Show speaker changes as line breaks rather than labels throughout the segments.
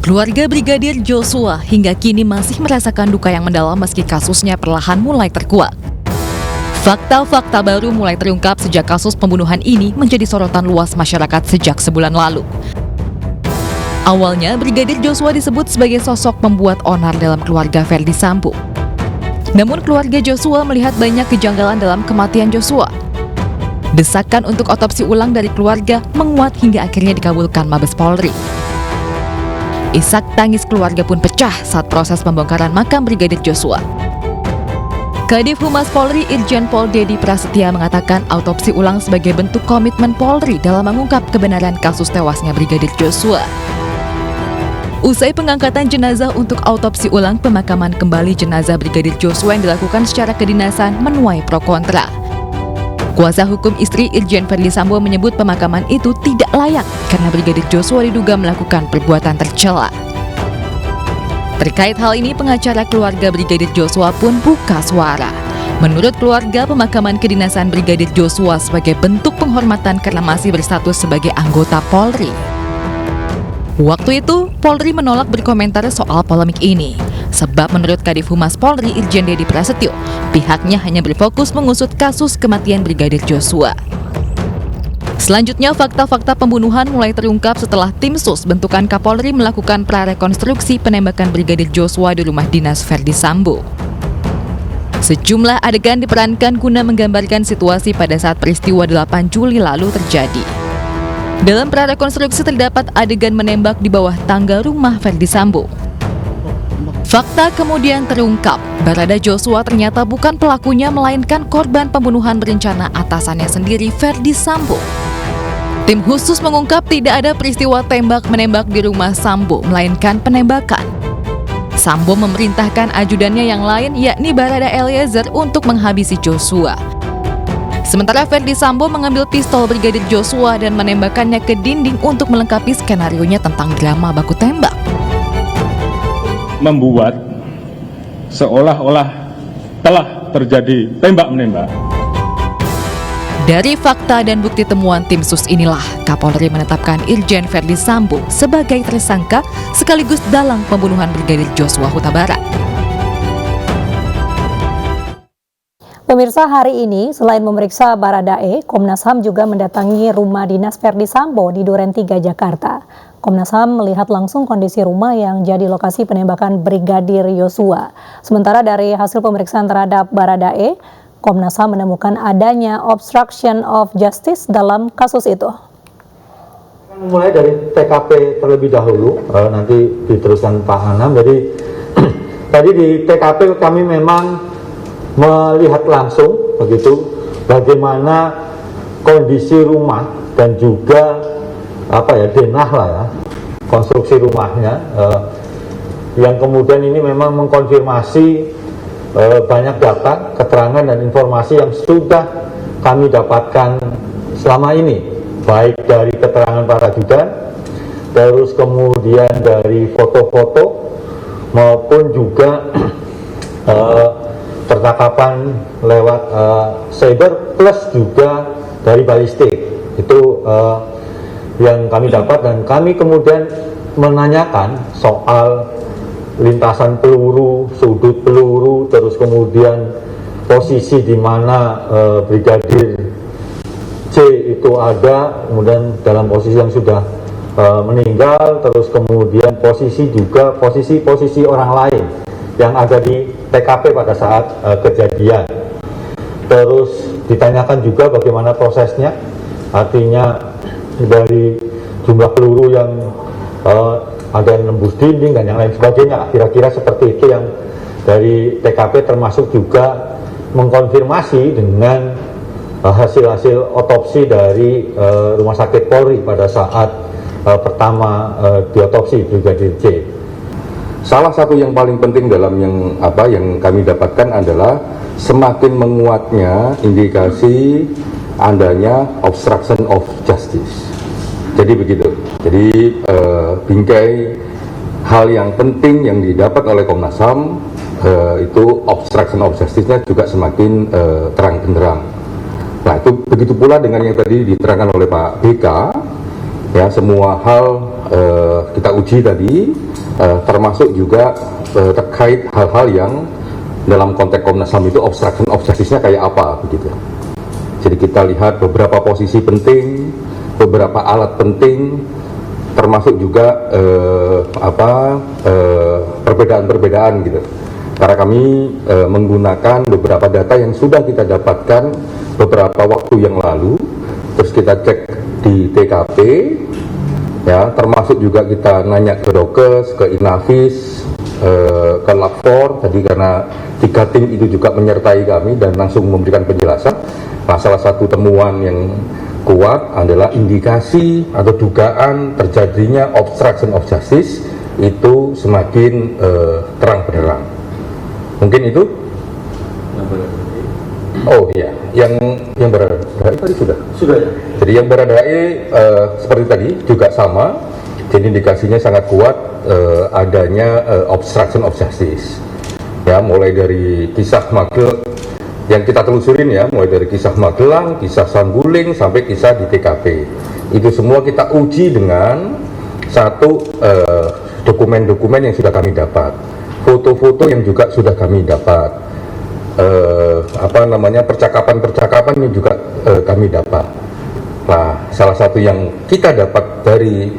Keluarga Brigadir Joshua hingga kini masih merasakan duka yang mendalam meski kasusnya perlahan mulai terkuak. Fakta-fakta baru mulai terungkap sejak kasus pembunuhan ini menjadi sorotan luas masyarakat sejak sebulan lalu. Awalnya, Brigadir Joshua disebut sebagai sosok pembuat onar dalam keluarga Ferdy Sambo. Namun keluarga Joshua melihat banyak kejanggalan dalam kematian Joshua. Desakan untuk otopsi ulang dari keluarga menguat hingga akhirnya dikabulkan Mabes Polri. Isak tangis keluarga pun pecah saat proses pembongkaran makam Brigadir Joshua. Kadif Humas Polri Irjen Pol Dedi Prasetya mengatakan autopsi ulang sebagai bentuk komitmen Polri dalam mengungkap kebenaran kasus tewasnya Brigadir Joshua. Usai pengangkatan jenazah untuk autopsi ulang, pemakaman kembali jenazah Brigadir Joshua yang dilakukan secara kedinasan menuai pro kontra. Kuasa hukum istri Irjen Ferdy Sambo menyebut pemakaman itu tidak layak karena Brigadir Joshua diduga melakukan perbuatan tercela. Terkait hal ini, pengacara keluarga Brigadir Joshua pun buka suara. Menurut keluarga, pemakaman kedinasan Brigadir Joshua sebagai bentuk penghormatan karena masih berstatus sebagai anggota Polri. Waktu itu, Polri menolak berkomentar soal polemik ini. Sebab menurut Kadif Humas Polri Irjen Dedi Prasetyo, pihaknya hanya berfokus mengusut kasus kematian Brigadir Joshua. Selanjutnya, fakta-fakta pembunuhan mulai terungkap setelah tim sus bentukan Kapolri melakukan prarekonstruksi penembakan Brigadir Joshua di rumah dinas Ferdy Sambo. Sejumlah adegan diperankan guna menggambarkan situasi pada saat peristiwa 8 Juli lalu terjadi. Dalam prarekonstruksi terdapat adegan menembak di bawah tangga rumah Ferdy Sambo. Fakta kemudian terungkap, Barada Joshua ternyata bukan pelakunya melainkan korban pembunuhan berencana atasannya sendiri, Ferdy Sambo. Tim khusus mengungkap tidak ada peristiwa tembak-menembak di rumah Sambo, melainkan penembakan. Sambo memerintahkan ajudannya yang lain, yakni Barada Eliezer, untuk menghabisi Joshua. Sementara Ferdy Sambo mengambil pistol Brigadir Joshua dan menembakkannya ke dinding untuk melengkapi skenarionya tentang drama baku tembak.
Membuat seolah-olah telah terjadi tembak-menembak.
Dari fakta dan bukti temuan tim sus inilah, Kapolri menetapkan Irjen Ferdy Sambo sebagai tersangka sekaligus dalang pembunuhan Brigadir Joshua Huta Barat.
Pemirsa, hari ini selain memeriksa Baradae, Komnas HAM juga mendatangi rumah dinas Ferdy Sambo di Duren 3, Jakarta. Komnas HAM melihat langsung kondisi rumah yang jadi lokasi penembakan Brigadir Joshua. Sementara dari hasil pemeriksaan terhadap Baradae, Komnas HAM menemukan adanya obstruction of justice dalam kasus itu.
Mulai dari TKP terlebih dahulu, nanti diteruskan Pak Anam. Jadi tadi di TKP kami memang melihat langsung begitu bagaimana kondisi rumah dan juga denah lah ya, konstruksi rumahnya, yang kemudian ini memang mengkonfirmasi banyak data, keterangan dan informasi yang sudah kami dapatkan selama ini, baik dari keterangan para ajudan, terus kemudian dari foto-foto maupun juga percakapan lewat cyber plus juga dari balistik. Itu yang kami dapat, dan kami kemudian menanyakan soal lintasan peluru, sudut peluru, terus kemudian posisi di mana Brigadir J itu ada, kemudian dalam posisi yang sudah meninggal, terus kemudian posisi orang lain yang ada di TKP pada saat kejadian. Terus ditanyakan juga bagaimana prosesnya, artinya dari jumlah peluru yang ada yang nembus dinding dan yang lain sebagainya, kira-kira seperti itu yang dari TKP, termasuk juga mengkonfirmasi dengan hasil-hasil otopsi dari Rumah Sakit Polri pada saat pertama diotopsi Brigadir J.
Salah satu yang paling penting dalam yang kami dapatkan adalah semakin menguatnya indikasi adanya obstruction of justice. Jadi begitu. Jadi bingkai hal yang penting yang didapat oleh Komnas HAM itu obstruction of justice-nya juga semakin terang benderang. Nah, itu begitu pula dengan yang tadi diterangkan oleh Pak BK Ya, semua hal kita uji tadi, termasuk juga terkait hal-hal yang dalam konteks Komnas HAM itu obstruction of justice-nya kayak apa begitu. Jadi kita lihat beberapa posisi penting, beberapa alat penting, termasuk juga perbedaan-perbedaan gitu. Karena kami menggunakan beberapa data yang sudah kita dapatkan beberapa waktu yang lalu, terus kita cek di TKP, ya, termasuk juga kita nanya ke Dokes, ke Inavis, ke Lapor tadi, karena 3 tim itu juga menyertai kami dan langsung memberikan penjelasan. Nah, salah satu temuan yang kuat adalah indikasi atau dugaan terjadinya obstruction of justice itu semakin terang benderang. Mungkin itu? Oh iya, yang Baradae tadi sudah ya. Jadi yang Baradae seperti tadi juga sama. Jadi indikasinya sangat kuat adanya obstruction of justice. Ya, mulai dari kisah Magelang yang kita telusurin ya, mulai dari kisah Magelang, kisah Sambuling sampai kisah di TKP. Itu semua kita uji dengan satu dokumen-dokumen yang sudah kami dapat, foto-foto yang juga sudah kami dapat. Percakapan-percakapan yang juga kami dapat. Nah, salah satu yang kita dapat dari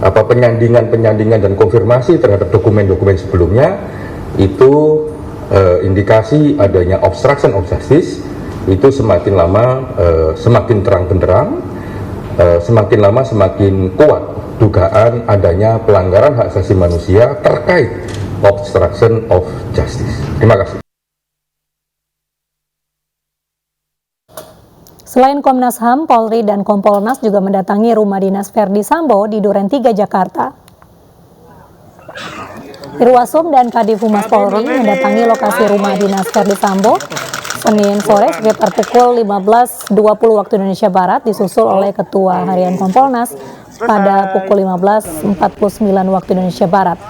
penyandingan dan konfirmasi terhadap dokumen-dokumen sebelumnya itu indikasi adanya obstruction of justice itu semakin lama semakin terang benderang, semakin lama semakin kuat dugaan adanya pelanggaran hak asasi manusia terkait obstruction of justice. Terima kasih.
Selain Komnas HAM, Polri dan Kompolnas juga mendatangi rumah dinas Verdi Sambo di Duren 3, Jakarta. Irwasum dan Kadif Humas Polri mendatangi lokasi rumah dinas Verdi Sambo Senin sore sekitar pukul 15.20 waktu Indonesia Barat, disusul oleh Ketua Harian Kompolnas pada pukul 15.49 waktu Indonesia Barat.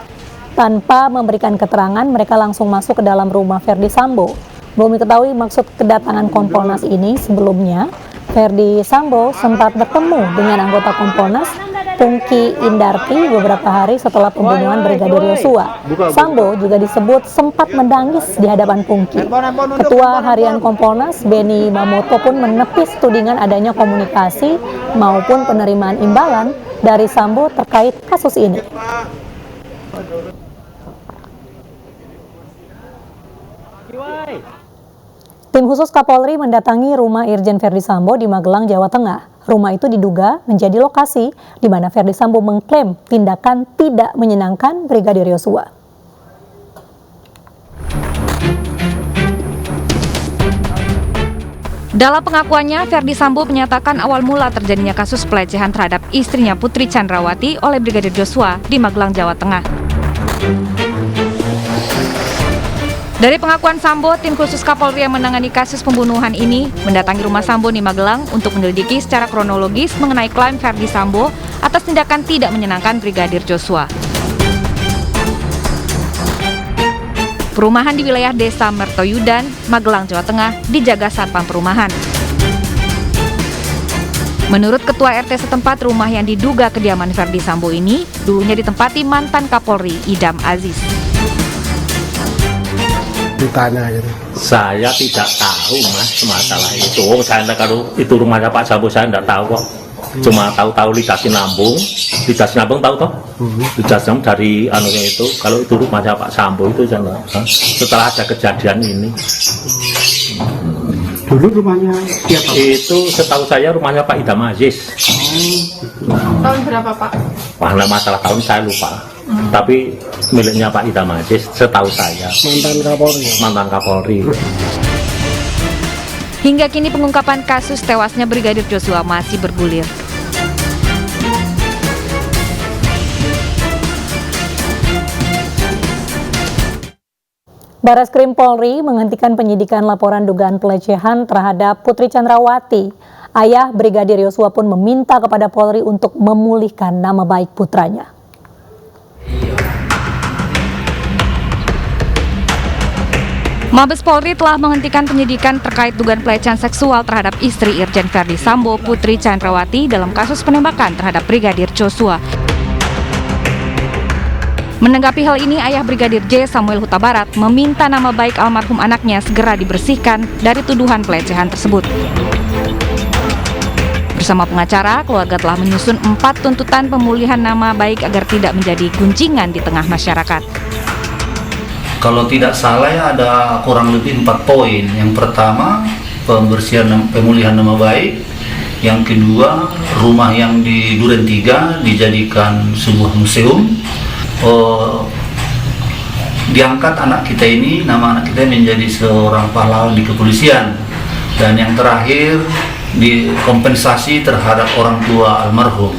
Tanpa memberikan keterangan, mereka langsung masuk ke dalam rumah Verdi Sambo. Belum diketahui maksud kedatangan Kompolnas ini. Sebelumnya, Verdi Sambo sempat bertemu dengan anggota Kompolnas, Pungki Indarti, beberapa hari setelah pembunuhan Brigadir Yosua. Sambo juga disebut sempat menangis di hadapan Pungki. Ketua Harian Kompolnas, Beni Mamoto, pun menepis tudingan adanya komunikasi maupun penerimaan imbalan dari Sambo terkait kasus ini. Tim khusus Kapolri mendatangi rumah Irjen Verdi Sambo di Magelang, Jawa Tengah. Rumah itu diduga menjadi lokasi di mana Verdi Sambo mengklaim tindakan tidak menyenangkan Brigadir Yosua.
Dalam pengakuannya, Verdi Sambo menyatakan awal mula terjadinya kasus pelecehan terhadap istrinya Putri Chandrawati oleh Brigadir Joshua di Magelang, Jawa Tengah. Dari pengakuan Sambo, tim khusus Kapolri yang menangani kasus pembunuhan ini mendatangi rumah Sambo di Magelang untuk menyelidiki secara kronologis mengenai klaim Verdi Sambo atas tindakan tidak menyenangkan Brigadir Joshua. Perumahan di wilayah Desa Mertoyudan, Magelang, Jawa Tengah dijaga Satpam Perumahan. Menurut Ketua RT setempat, rumah yang diduga kediaman Verdi Sambo ini dulunya ditempati mantan Kapolri Idam Aziz.
Ditanya gitu.
Saya tidak tahu Mas masalah itu. Saya kalau itu rumahnya Pak Sambo saya tidak tahu kok. Cuma tahu-tahu Lidah Sinambung tahu toh? Lidah Sinambung dari anunya itu. Kalau itu rumahnya Pak Sambo itu setelah ada kejadian ini.
Dulu rumahnya siapa?
Itu setahu saya rumahnya Pak Idam Aziz.
Tahun berapa Pak?
Wah, masalah tahun saya lupa. Tapi miliknya Pak Idam Aziz setahu saya.
Mantan Kapolri.
Mantan Kapolri.
Hingga kini pengungkapan kasus tewasnya Brigadir Joshua masih bergulir.
Bareskrim Polri menghentikan penyidikan laporan dugaan pelecehan terhadap Putri Chandrawati. Ayah Brigadir Yosua pun meminta kepada Polri untuk memulihkan nama baik putranya.
Mabes Polri telah menghentikan penyidikan terkait dugaan pelecehan seksual terhadap istri Irjen Verdi Sambo, Putri Chandrawati, dalam kasus penembakan terhadap Brigadir Joshua. Menanggapi hal ini, ayah Brigadir J, Samuel Huta Barat, meminta nama baik almarhum anaknya segera dibersihkan dari tuduhan pelecehan tersebut. Bersama pengacara, keluarga telah menyusun 4 tuntutan pemulihan nama baik agar tidak menjadi gunjingan di tengah masyarakat.
Kalau tidak salah ya ada kurang lebih 4 poin. Yang pertama, pemulihan nama baik. Yang kedua, rumah yang di Duren 3 dijadikan sebuah museum. Diangkat anak kita ini, nama anak kita menjadi seorang pahlawan di kepolisian. Dan yang terakhir, dikompensasi terhadap orang tua almarhum.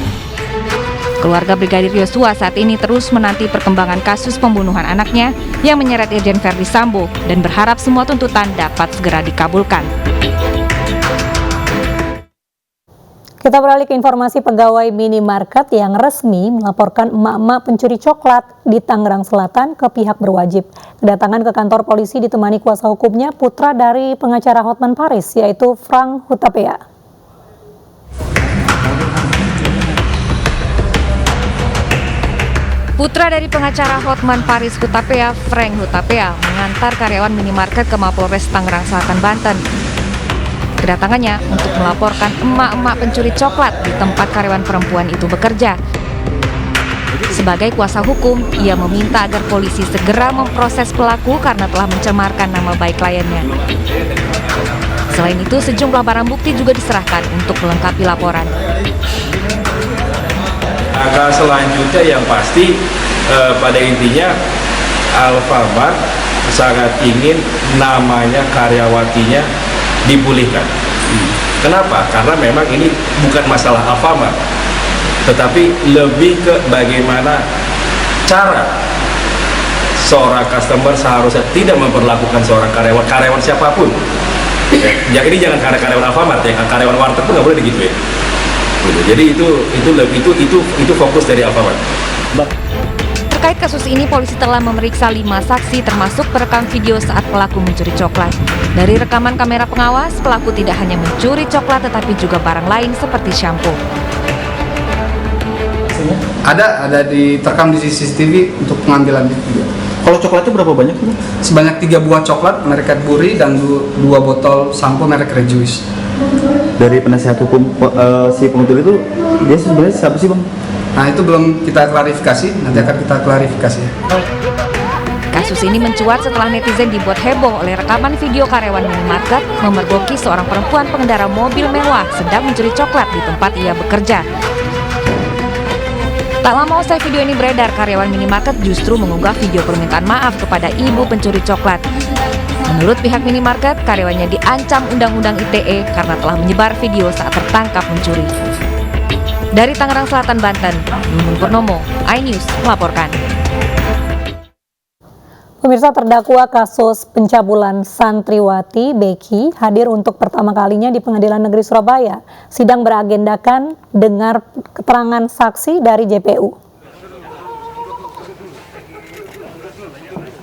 Keluarga Brigadir Joshua saat ini terus menanti perkembangan kasus pembunuhan anaknya yang menyeret Irjen Verdi Sambo dan berharap semua tuntutan dapat segera dikabulkan.
Kita beralih ke informasi pegawai minimarket yang resmi melaporkan emak-emak pencuri coklat di Tangerang Selatan ke pihak berwajib. Kedatangan ke kantor polisi ditemani kuasa hukumnya, putra dari pengacara Hotman Paris, yaitu Frank Hutapea.
Putra dari pengacara Hotman Paris Hutapea, Frank Hutapea, mengantar karyawan minimarket ke Mapolres Tangerang Selatan, Banten. Kedatangannya untuk melaporkan emak-emak pencuri coklat di tempat karyawan perempuan itu bekerja. Sebagai kuasa hukum, ia meminta agar polisi segera memproses pelaku karena telah mencemarkan nama baik kliennya. Selain itu, sejumlah barang bukti juga diserahkan untuk melengkapi laporan.
Angka selanjutnya yang pasti pada intinya Alfamart sangat ingin namanya karyawatinya dipulihkan. Kenapa? Karena memang ini bukan masalah Alfamart, tetapi lebih ke bagaimana cara seorang customer seharusnya tidak memperlakukan seorang karyawan siapapun. Ya, ini jangan karyawan Alfamart ya, karyawan warteg pun nggak boleh digituin. Jadi itu fokus dari Alfamart.
Terkait kasus ini, polisi telah memeriksa 5 saksi termasuk perekam video saat pelaku mencuri coklat. Dari rekaman kamera pengawas, pelaku tidak hanya mencuri coklat tetapi juga barang lain seperti shampoo.
Ada terekam di CCTV untuk pengambilan juga.
Kalau coklatnya berapa banyak?
Sebanyak 3 buah coklat merek Cadbury dan 2 botol sampo merek Rejoice.
Dari penasihat hukum si pengutul itu, dia sebenarnya siapa sih, Bang?
Nah, itu belum kita klarifikasi, nanti akan kita klarifikasi.
Kasus ini mencuat setelah netizen dibuat heboh oleh rekaman video karyawan minimarket memergoki seorang perempuan pengendara mobil mewah sedang mencuri coklat di tempat ia bekerja. Tak lama usai video ini beredar, karyawan minimarket justru mengunggah video permintaan maaf kepada ibu pencuri coklat. Menurut pihak minimarket, karyawannya diancam Undang-Undang ITE karena telah menyebar video saat tertangkap mencuri. Dari Tangerang Selatan, Banten, Nunung Purnomo, iNews melaporkan.
Pemirsa, terdakwa kasus pencabulan santriwati Beki hadir untuk pertama kalinya di Pengadilan Negeri Surabaya. Sidang beragendakan dengar keterangan saksi dari JPU.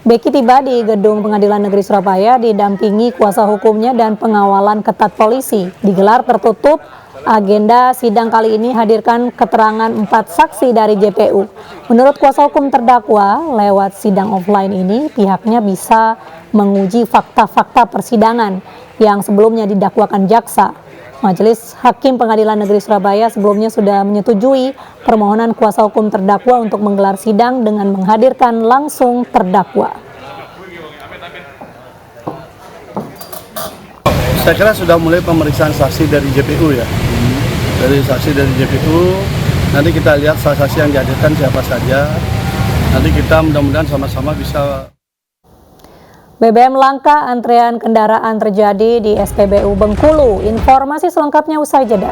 Beki tiba di gedung Pengadilan Negeri Surabaya didampingi kuasa hukumnya dan pengawalan ketat polisi. Digelar tertutup, agenda sidang kali ini hadirkan keterangan 4 saksi dari JPU. Menurut kuasa hukum terdakwa, lewat sidang offline ini pihaknya bisa menguji fakta-fakta persidangan yang sebelumnya didakwakan jaksa. Majelis Hakim Pengadilan Negeri Surabaya sebelumnya sudah menyetujui permohonan kuasa hukum terdakwa untuk menggelar sidang dengan menghadirkan langsung terdakwa.
Saya kira sudah mulai pemeriksaan saksi dari JPU ya. Dari saksi dari JPU, nanti kita lihat saksi yang dihadirkan siapa saja. Nanti kita mudah-mudahan sama-sama bisa.
BBM langka, antrean kendaraan terjadi di SPBU Bengkulu. Informasi selengkapnya usai jeda.